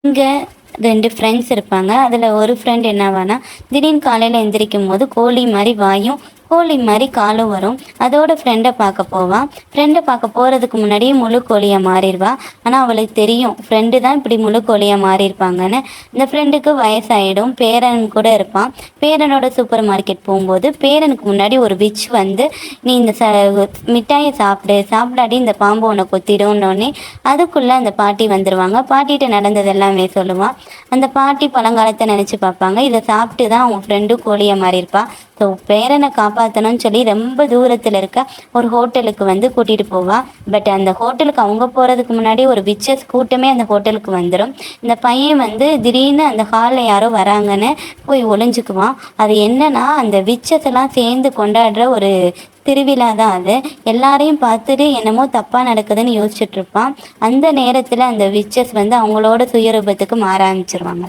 இங்க 2 ஃப்ரெண்ட்ஸ் இருப்பாங்க. அதுல ஒரு ஃப்ரெண்ட் என்னவான்னா, திடீர்னு காலையில எந்திரிக்கும்போது கோழி மாரி வாயும், கோழி மாரி காலும் வரும். அதோட ஃப்ரெண்ட பாக்க போவா. ஃப்ரெண்ட பாக்க போறதுக்கு முன்னாடியே முழு கோழியா மாறிருவா. ஆனா அவளுக்கு தெரியும், ஃப்ரெண்டு தான் இப்படி முழு கோழியா மாறியிருப்பாங்கன்னு. இந்த ஃப்ரெண்டுக்கு வயசாயிடும். பேரன் கூட இருப்பான். பேரனோட சூப்பர் மார்க்கெட் போம்போது, பேரனுக்கு முன்னாடி ஒரு விட்ச் வந்து, "நீ இந்த மிட்டாய சாப்பிடு. சாப்பிடாட்டி இந்த பாம்பு உன்ன கொத்திடும்னோனே" அதுக்குள்ள அந்த பாட்டி வந்துருவாங்க. பாட்டிட்ட நடந்தது எல்லாமே சொல்லுவா. அந்த பாட்டி பழங்காலத்த நெனச்சு பாப்பாங்க. இத சாப்பிட்டு தான் அவங்க ஃப்ரெண்டும் கோழியா மாறியிருப்பா. ஸோ பேரன காப்பாத்தணும்னு சொல்லி ரொம்ப தூரத்துல இருக்க ஒரு ஹோட்டலுக்கு வந்து கூட்டிட்டு போவா. பட் அந்த ஹோட்டலுக்கு அவங்க போறதுக்கு முன்னாடி ஒரு விட்சஸ் கூட்டமே அந்த ஹோட்டலுக்கு வந்துரும். இந்த பையன் வந்து திடீர்னு அந்த ஹால்ல யாரோ வராங்கன்னு போய் ஒளிஞ்சுக்குவான். அது என்னன்னா, அந்த விட்சஸ் எல்லாம் சேர்ந்து கொண்டாடுற ஒரு திருவிழா தான் அது. எல்லாரையும் பார்த்துட்டு என்னமோ தப்பா நடக்குதுன்னு யோசிச்சுட்டு இருப்பான். அந்த நேரத்துல அந்த விட்சஸ் வந்து அவங்களோட சுயரூபத்துக்கு மாற ஆரம்பிச்சுருவாங்க.